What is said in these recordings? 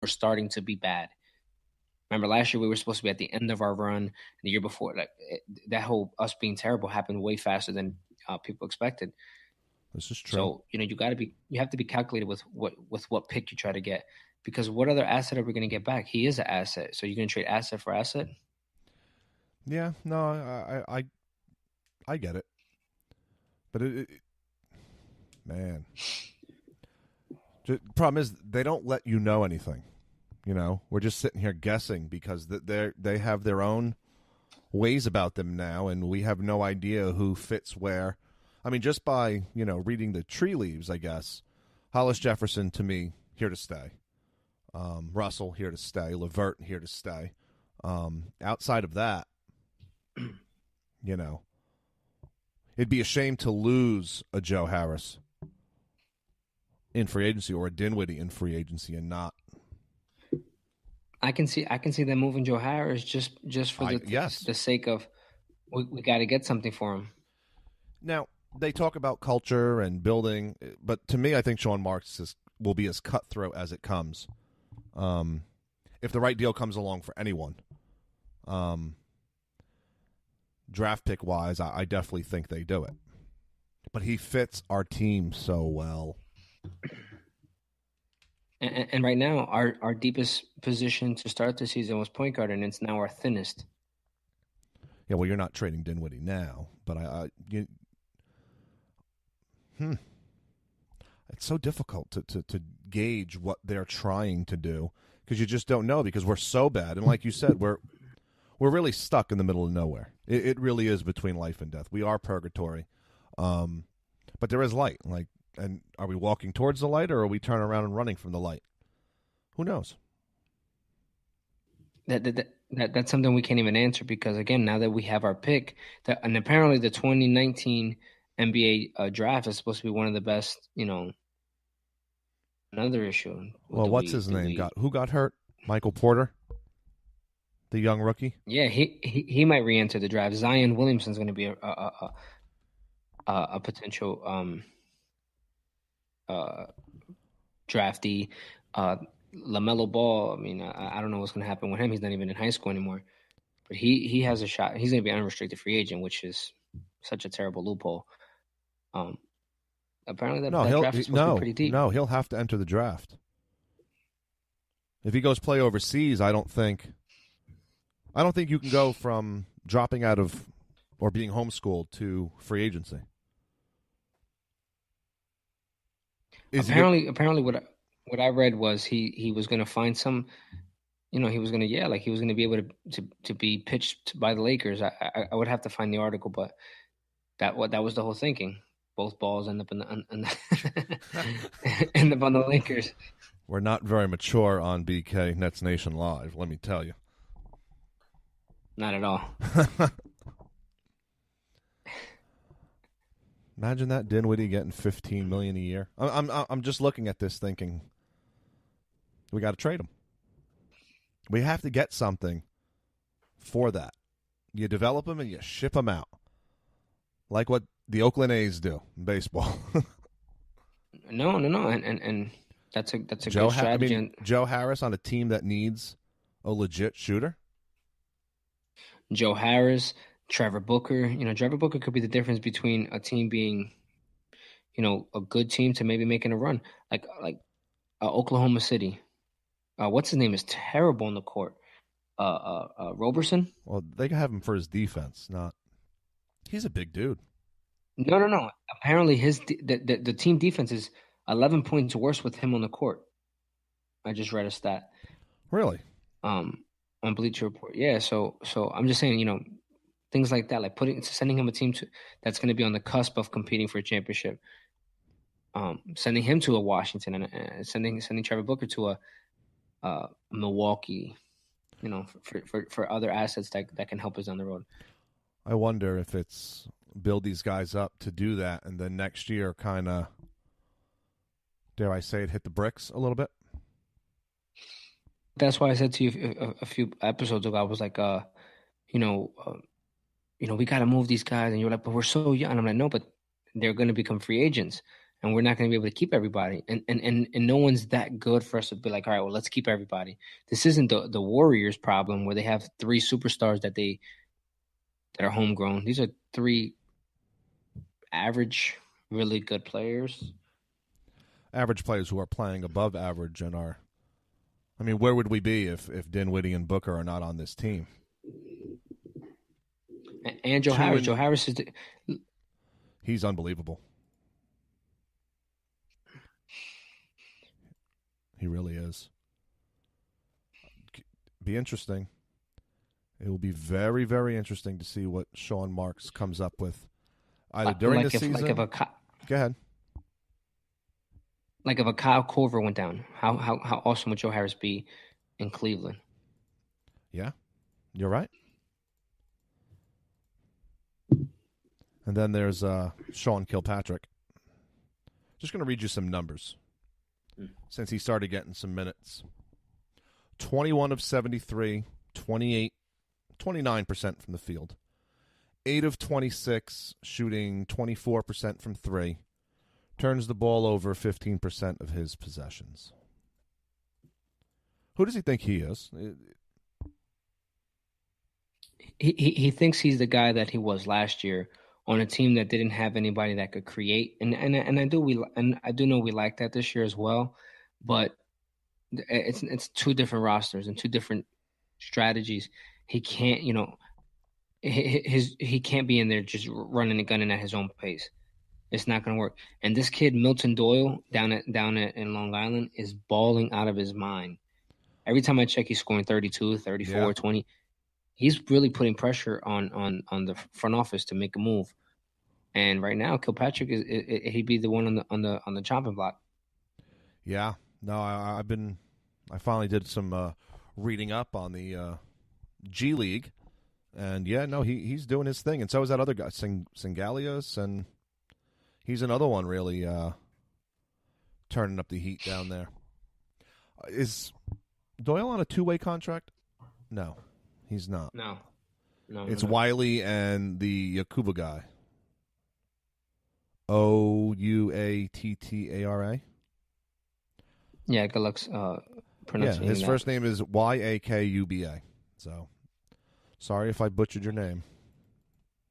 we're starting to be bad. Remember last year we were supposed to be at the end of our run, and the year before, that whole us being terrible happened way faster than people expected. This is true. So you have to be calculated with what pick you try to get, because what other asset are we going to get back? He is an asset, so you're going to trade asset for asset. Yeah, no, I get it, but man, the problem is they don't let you know anything. You know, we're just sitting here guessing because they have their own ways about them now, and we have no idea who fits where. I mean, just by reading the tree leaves, I guess Hollis Jefferson to me here to stay. Russell here to stay. Levert here to stay. Outside of that, you know, it'd be a shame to lose a Joe Harris in free agency or a Dinwiddie in free agency and not. I can see them moving Joe Harris just for Yes. the sake of we got to get something for him. Now they talk about culture and building, but to me, I think Sean Marks will be as cutthroat as it comes. If the right deal comes along for anyone, draft pick wise, I definitely think they do it. But he fits our team so well. And right now, our deepest position to start the season was point guard, and it's now our thinnest. Yeah, well, you're not trading Dinwiddie now, but it's so difficult to gauge what they're trying to do because you just don't know because we're so bad. And like you said, we're really stuck in the middle of nowhere. It really is between life and death. We are purgatory, but there is light. And are we walking towards the light, or are we turning around and running from the light? Who knows? That's something we can't even answer because again, now that we have our pick, and apparently the 2019 NBA draft is supposed to be one of the best. Another issue. Well, what's his name? Who got hurt? Michael Porter, the young rookie. Yeah, he might re-enter the draft. Zion Williamson's going to be a potential draftee. LaMelo Ball. I mean, I don't know what's going to happen with him. He's not even in high school anymore, but he has a shot. He's going to be an unrestricted free agent, which is such a terrible loophole. Apparently, that draft is supposed to be pretty deep. No, he'll have to enter the draft. If he goes play overseas, I don't think you can go from dropping out of or being homeschooled to free agency. Apparently, what I read was he was going to find some, he was going to be able to be pitched by the Lakers. I would have to find the article, but that was the whole thinking. Both balls end up end up on the Lakers. We're not very mature on BK Nets Nation Live, let me tell you. Not at all. Imagine that Dinwiddie getting $15 million a year. I'm just looking at this thinking, we got to trade him. We have to get something for that. You develop him and you ship him out, like what the Oakland A's do in baseball. No, and that's a good strategy. Joe Harris on a team that needs a legit shooter. Joe Harris, Trevor Booker. Trevor Booker could be the difference between a team being, a good team to maybe making a run, like Oklahoma City. What's his name is terrible on the court. Roberson. Well, they can have him for his defense. He's a big dude. No. Apparently, the team defense is 11 points worse with him on the court. I just read a stat. Really? On Bleacher Report. Yeah. So I'm just saying, things like that, like sending him a team that's going to be on the cusp of competing for a championship. Sending him to a Washington and sending Trevor Booker to a Milwaukee. For other assets that can us down the road. I wonder if it's build these guys up to do that, and then next year kind of, dare I say it, hit the bricks a little bit. That's why I said to you a few episodes ago, I was like, we got to move these guys, and you're like, but we're so young. And I'm like, no, but they're going to become free agents, and we're not going to be able to keep everybody. And no one's that good for us to be like, all right, well, let's keep everybody. This isn't the Warriors problem where they have three superstars that are homegrown. These are three average, really good players. Average players who are playing above average and are. I mean, where would we be if Dinwiddie and Booker are not on this team? And Joe Two Harris. and Joe Harris he's unbelievable. He really is. Be interesting. It will be very, very interesting to see what Sean Marks comes up with either during the season. Go ahead. Like if a Kyle Korver went down, how awesome would Joe Harris be in Cleveland? Yeah, you're right. And then there's Sean Kilpatrick. Just going to read you some numbers since he started getting some minutes. 21 of 73, 29% from the field. 8 of 26, shooting 24% from 3. Turns the ball over 15% of his possessions. Who does he think he is? He thinks he's the guy that he was last year on a team that didn't have anybody that could create. And I do know we like that this year as well, but it's two different rosters and two different strategies. He can't, he can't be in there just running and gunning at his own pace. It's not going to work. And this kid Milton Doyle down in Long Island is balling out of his mind. Every time I check, he's scoring 32, 34, 20. He's really putting pressure on the front office to make a move. And right now, Kilpatrick he'd be the one on the chopping block. Yeah, no, I finally did some reading up on the G League, and yeah, no, he's doing his thing, and so is that other guy, Singalios, and he's another one really turning up the heat down there. Is Doyle on a two-way contract? No, he's not. No. It's Wiley and the Yakuba guy. Ouattara. Yeah, good luck pronouncing his that. first name is Yakuba. So, sorry if I butchered your name,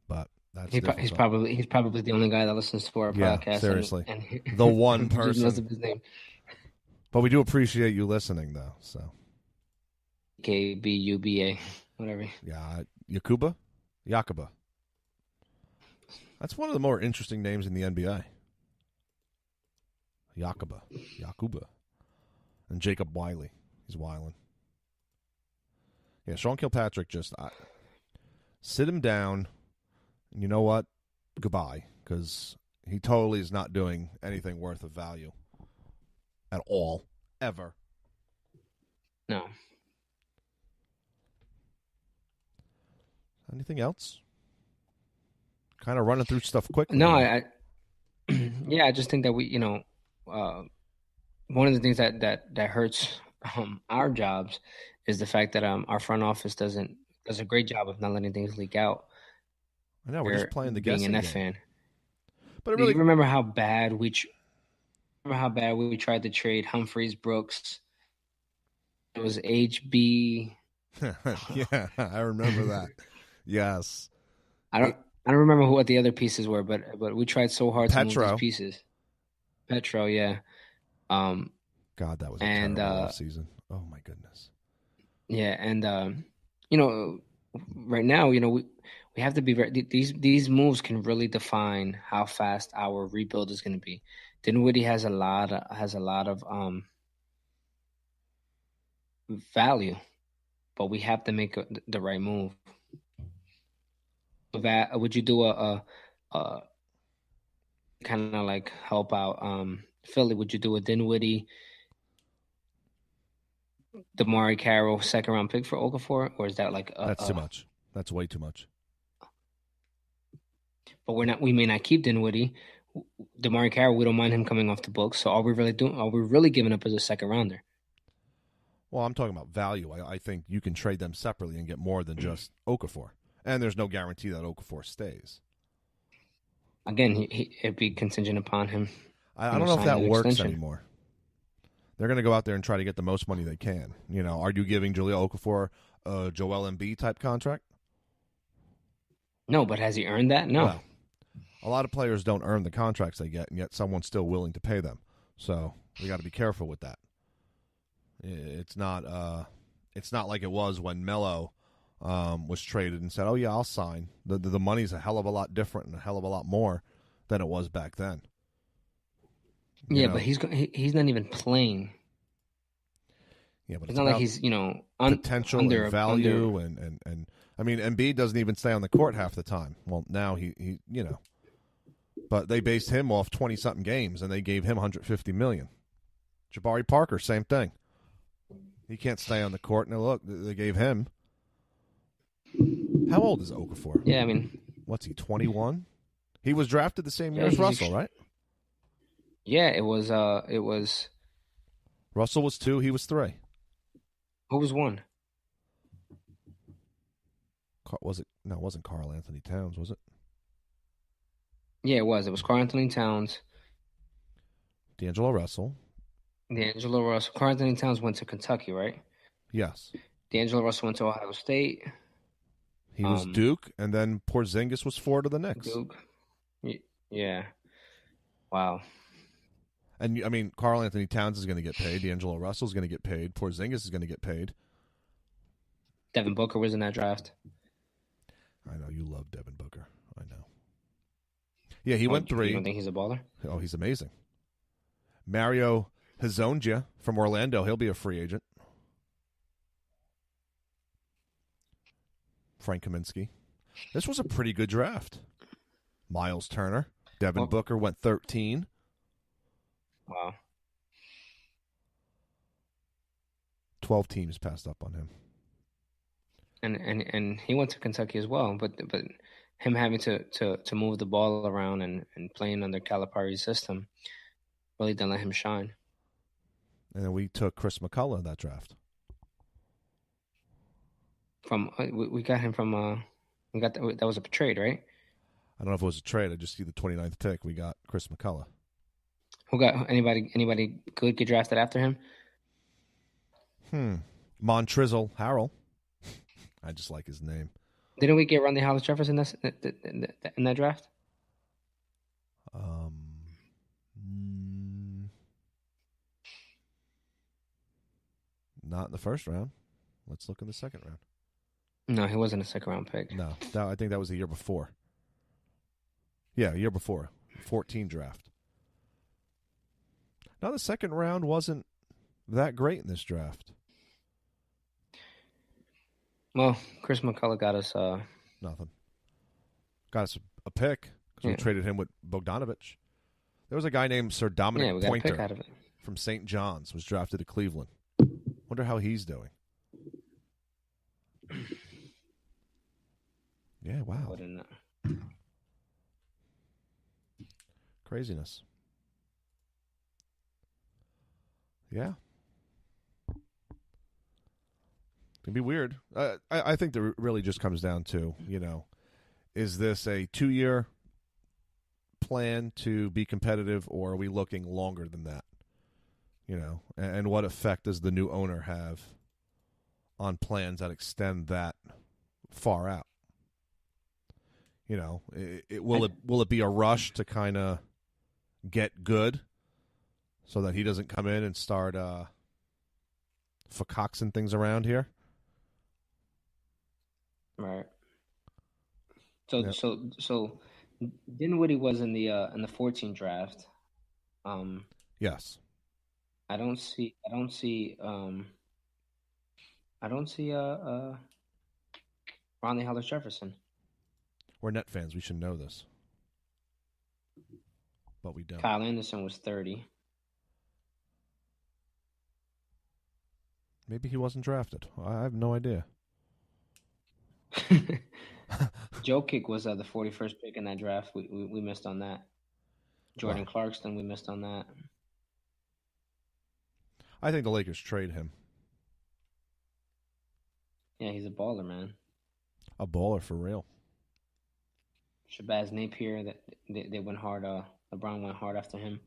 but that's he's probably the only guy that listens to our podcast. Seriously, and the one person. Knows his name. But we do appreciate you listening, though. So, KBUBA, whatever. Yeah, Yakuba. That's one of the more interesting names in the NBA. Yakuba. And Jacob Wiley. He's wiling. Yeah, Sean Kilpatrick sit him down. And you know what? Goodbye. Because he totally is not doing anything worth of value. At all. Ever. No. Anything else? Kind of running through stuff quickly. No, I just think that we, one of the things that hurts our jobs is the fact that our front office does a great job of not letting things leak out. I know we're just playing the being guessing an game. F fan. But Do you remember how bad we tried to trade Humphreys Brooks? It was HB. Yeah, I remember that. Yes. I don't remember what the other pieces were, but we tried so hard to move these pieces. Petro, yeah. God, that was a terrible off season. Oh my goodness. Yeah, and right now, we have to be these moves can really define how fast our rebuild is going to be. Dinwiddie has a lot of value, but we have to make the right move. That would you do a kind of like help out Philly? Would you do a Dinwiddie, Damari Carroll second round pick for Okafor, or is that like that's too much? That's way too much. But we may not keep Dinwiddie. Damari Carroll, we don't mind him coming off the books. So all we really giving up as a second rounder? Well, I'm talking about value. I think you can trade them separately and get more than just Okafor. And there's no guarantee that Okafor stays. Again, it'd be contingent upon him. I don't know if sign a that new works extension. anymore. They're going to go out there and try to get the most money they can. Are you giving Jahlil Okafor a Joel Embiid type contract? No, but has he earned that? No. Well, a lot of players don't earn the contracts they get, and yet someone's still willing to pay them. So we got to be careful with that. It's not. It's not like it was when Melo was traded and said, "Oh yeah, I'll sign." The money's a hell of a lot different and a hell of a lot more than it was back then. You Yeah, but know, he's not even playing. yeah, but It's it's not like about he's potential and under. value and I mean, Embiid doesn't even stay on the court half the time. Well, now he. But they based him off 20 something games and they gave him 150 million. Jabari Parker, same thing. He can't stay on the court. Now look, they gave him. How old is Okafor? Yeah, I mean, What's he, 21? He was drafted the same year yeah, as Russell, right? yeah. It was Russell was 2, he was 3. who was one? Was it? No, it wasn't Karl Anthony Towns, was it? Yeah, it was. It was Karl Anthony Towns, D'Angelo Russell. D'Angelo Russell. Karl Anthony Towns went to Kentucky, right? Yes. D'Angelo Russell went to Ohio State. He was Um, Duke, and then Porzingis was 4 to the Knicks. Duke. Yeah. Wow. And I mean, Karl Anthony Towns is going to get paid. D'Angelo Russell is going to get paid. Porzingis is going to get paid. Devin Booker was in that draft. I know you love Devin Booker. I know. Yeah, he Oh, went you 3. don't think he's a baller? Oh, he's amazing. Mario Hezonja from Orlando. He'll be a free agent. Frank Kaminsky. This was a pretty good draft. Miles Turner. Devin Well, Booker went 13. wow. 12 teams passed up on him. And he went to Kentucky as well, but him having to move the ball around and playing under Calipari's system really didn't let him shine. And then we took Chris McCullough in that draft. We got him from we got that was a trade, right? I don't know if it was a trade. I just see the 29th pick. We got Chris McCullough. Who got anybody good get drafted after him? Montrizzle Harrell. I just like his name. Didn't we get Rondae Hollis Jefferson in that draft? Um, Not in the first round. Let's look in the second round. No, he wasn't a second round pick. No, I think that was the year before. Yeah, year before. 14 draft. Now, the second round wasn't that great in this draft. Well, Chris McCullough got us Nothing. Got us a pick because we traded him with Bogdanovich. There was a guy named Sir Dominic we got a pick Pointer out of it. from St. John's, was drafted to Cleveland. Wonder how he's doing. Yeah, wow. Craziness. Yeah. It'd be weird. I think that really just comes down to, is this a 2-year plan to be competitive, or are we looking longer than that? And what effect does the new owner have on plans that extend that far out? Will it be a rush to kind of get good so that he doesn't come in and start forcoxing things around here? Right. So Yep. so Dinwiddie was in the 14 draft. Yes. I don't see Rondae Hollis Jefferson. We're Net fans. We should know this. But we don't. Kyle Anderson was 30. Maybe he wasn't drafted. I have no idea. Jokic was the 41st pick in that draft. We missed on that. Jordan Clarkson, we missed on that. I think the Lakers trade him. Yeah, he's a baller, man. A baller for real. Shabazz Napier, that they went hard. LeBron went hard after him.